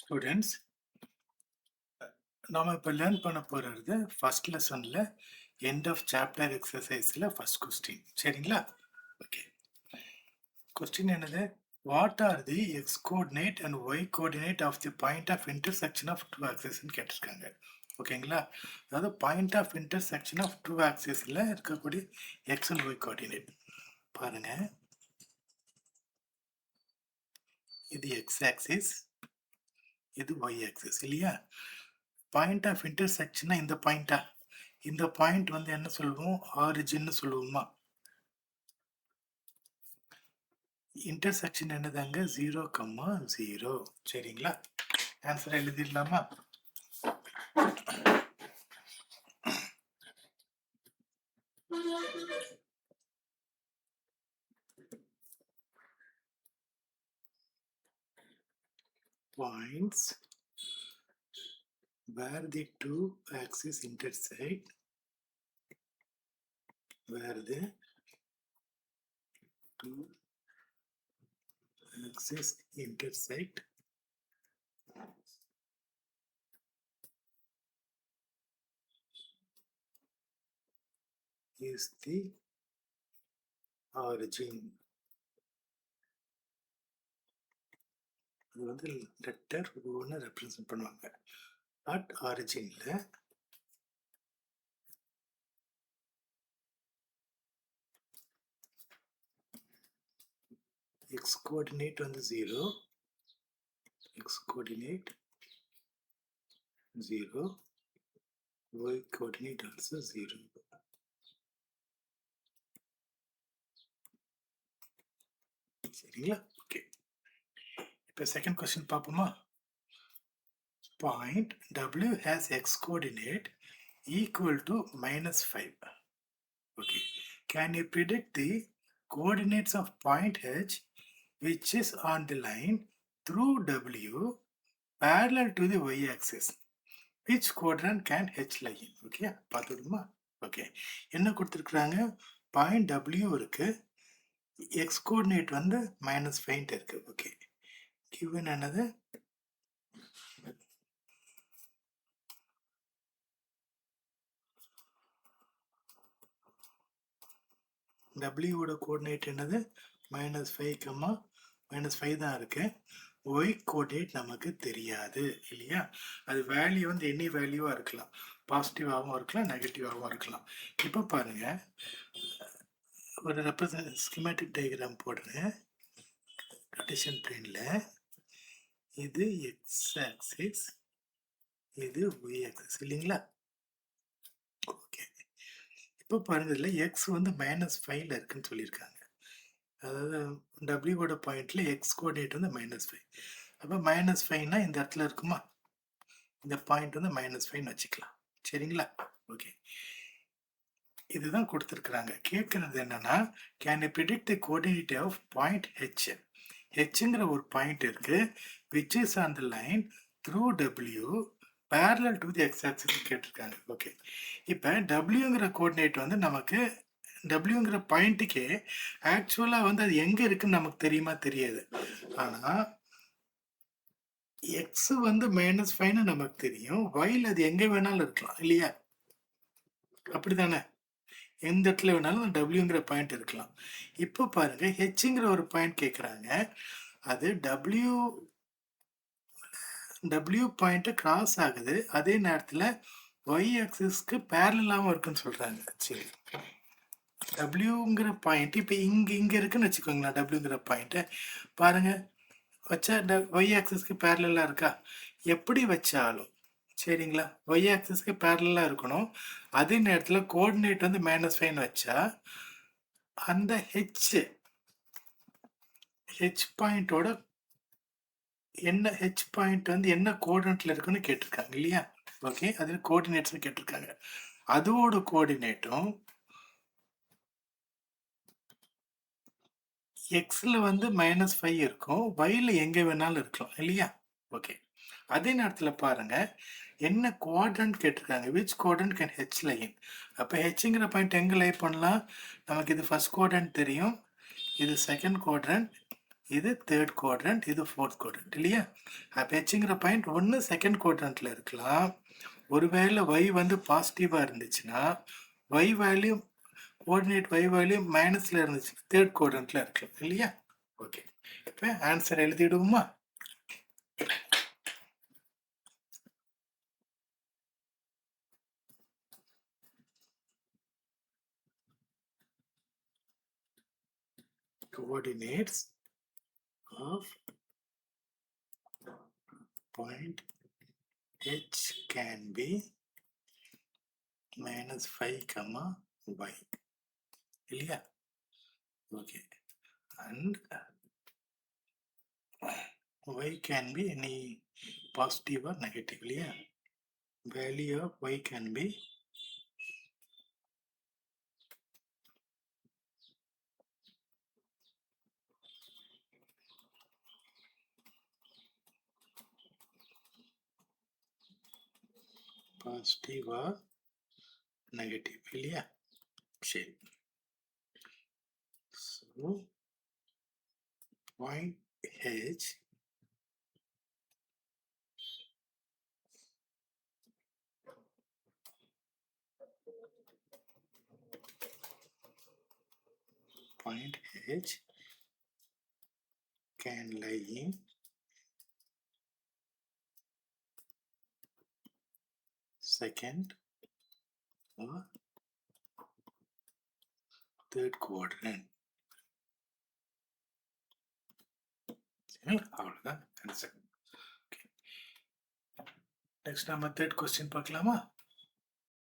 Students, நாம இப்போ learn பண்ண போகிறது ஃபர்ஸ்ட் லெசனில் எண்ட் ஆஃப் சாப்டர் எக்ஸசைஸில் ஃபர்ஸ்ட் கொஸ்டின். சரிங்களா? ஓகே. கொஸ்டின் என்னது? What are the X coordinate and Y coordinate of the point of intersection of two ஆக்சிஸ்ன்னு கேட்டிருக்காங்க. ஓகேங்களா? அதாவது point of intersection of two ஆக்சிஸில் இருக்கக்கூடிய எக்ஸ் அண்ட் ஒய் கோஆர்டினேட் பாருங்க. இது எக்ஸ் ஆக்சிஸ், இது ஒய் ஆக்சிஸ் இல்லையா? பாயிண்ட் ஆஃப் இன்டர்செக்ஷனா இந்த பாயிண்டா? இந்த பாயிண்ட் வந்து என்ன சொல்லுவோம்? ஆரிஜின்னு சொல்லுவோமா? இன்டர்செக்ஷன் என்னதாங்க? 0,0. சரிங்களா? Answer எழுதிடலாமா? Points where the two axes intersect, where the two axes intersect is the origin. அது வந்து லெட்டர் ஒன்று ரெப்ரசன்ட் பண்ணுவாங்க. அட் ஆரிஜின்ல எக்ஸ் கோஆர்டினேட் வந்து 0, X coordinate 0, y coordinate also 0. சரிங்களா? ஓகே. இப்போ செகண்ட் கொஸ்டின் பார்ப்போமா? Point W has x coordinate equal to -5. Okay. Can you predict the coordinates of point H which is on the line through W parallel to the y-axis? Which quadrant can H lie in? Okay, பார்த்துடுமா? Okay. என்ன கொடுத்துருக்குறாங்க? Point W இருக்கு, X coordinate வந்து -5 இருக்கு. Okay. Given என்னது? டபிள்யூவோட coordinate என்னது? -5, -5 தான் இருக்கு. ஒய் கோஆர்டினேட் நமக்கு தெரியாது இல்லையா? அது வேல்யூ வந்து எனி வேல்யூவாக இருக்கலாம், பாசிட்டிவாகவும் இருக்கலாம், நெகட்டிவாகவும் இருக்கலாம். இப்போ பாருங்க, ஒரு ரெப்ரசன்ட் ஸ்கிமேட்டிக் டயக்ராம் போடுறேன். கார்ட்டீசியன் பிளேனில் இது எக்ஸ் ஆக்சிஸ், இது ஒய் ஆக்சிஸ் இல்லைங்களா? ஓகே. இப்போ பாருங்க, இதில் எக்ஸ் வந்து -5ல இருக்குன்னு சொல்லியிருக்காங்க. அதாவது டபிள்யூவோட பாயிண்ட்ல எக்ஸ் கோஆர்டினேட் வந்து -5. அப்போ -5னா இந்த இடத்துல இருக்குமா? இந்த பாயிண்ட் வந்து -5ன்னு வச்சுக்கலாம். சரிங்களா? ஓகே. இதுதான் கொடுத்துருக்குறாங்க. கேட்கறது என்னன்னா, can you predict the coordinate of point H? ஹெச்ங்கிற ஒரு பாயிண்ட் இருக்கு, which is on the line through W parallel to the x-axis கேட்டிருக்காங்க. ஓகே. இப்போ டபிள்யூங்கிற கோஆர்டினேட் வந்து நமக்கு டபிள்யூங்கிற பாயிண்ட்டுக்கே ஆக்சுவலாக வந்து அது எங்கே இருக்குன்னு நமக்கு தெரியுமா? தெரியாது. ஆனால் எக்ஸ் வந்து -5ன்னு நமக்கு தெரியும், ஒயில் அது எங்கே வேணாலும் இருக்கலாம் இல்லையா? அப்படிதானே? எந்த இடத்துல வேணாலும் டபிள்யூங்கிற பாயிண்ட் இருக்கலாம். இப்போ பாருங்க, ஹெச்ங்கிற ஒரு பாயிண்ட் கேட்குறாங்க. அது டபிள்யூ பாயிண்ட்டை கிராஸ் ஆகுது, அதே நேரத்தில் ஒய் ஆக்சிஸ்க்கு பேரலாகவும் இருக்குன்னு சொல்கிறாங்க. சரி, டபிள்யூங்கிற பாயிண்ட் இப்போ இங்கே இருக்குன்னு வச்சுக்கோங்களேன். டபிள்யூங்கிற பாயிண்ட்டு பாருங்க, வச்சா ஒய் ஆக்சிஸ்க்கு பேரலாக இருக்கா? எப்படி வச்சாலும் சரிங்களா, ஒய் ஆக்சிஸ்க்கு பேரலாக இருக்கணும். அதே நேரத்தில் கோஆர்டினேட் வந்து -5ன்னு வச்சா அந்த ஹெச் பாயிண்டோட என்ன, ஹெச் பாயிண்ட் வந்து என்ன கோஆர்டினேட்ல இருக்குன்னு கேட்டிருக்காங்க இல்லையா? ஓகே, அதில் கோஆர்டினேட்ஸ் கேட்டிருக்காங்க. அதோட கோஆர்டினேட்டும் எக்ஸில் வந்து -5 இருக்கும், ஒயில் எங்கே வேணாலும் இருக்கலாம் இல்லையா? ஓகே. அதே நேரத்தில் பாருங்க, என்ன குவாட்ரண்ட் கேட்டிருக்காங்க, which quadrant can H line? அப்போ ஹெச்ங்கிற பாயிண்ட் எங்கே லை பண்ணலாம்? நமக்கு இது ஃபர்ஸ்ட் குவாட்ரண்ட் தெரியும், இது செகண்ட் குவாட்ரண்ட், இது தேர்ட் குவாட்ரண்ட், இது ஃபோர்த் குவாட்ரண்ட் இல்லையா? அப்போ ஹெச்ங்கிற பாயிண்ட் ஒன்று செகண்ட் குவாட்ரண்ட்டில் இருக்கலாம். ஒருவேளை y வந்து பாசிட்டிவாக இருந்துச்சுன்னா y value coordinate y value மைனஸில் இருந்துச்சுன்னா தேர்ட் குவாட்ரண்ட்டில் இருக்கலாம் இல்லையா? ஓகே, இப்போ ஆன்சர் எழுதிடுவோமா? Coordinates of point H can be -5, y இல்லையா? Okay, and y can be any positive or negative இல்லையா? Value of y can be positive or negative இல்லையா? சரி, so point H can lie in second or third quadrant. அவ்வளோதான் answer. Next நம்ம third question பார்க்கலாமா?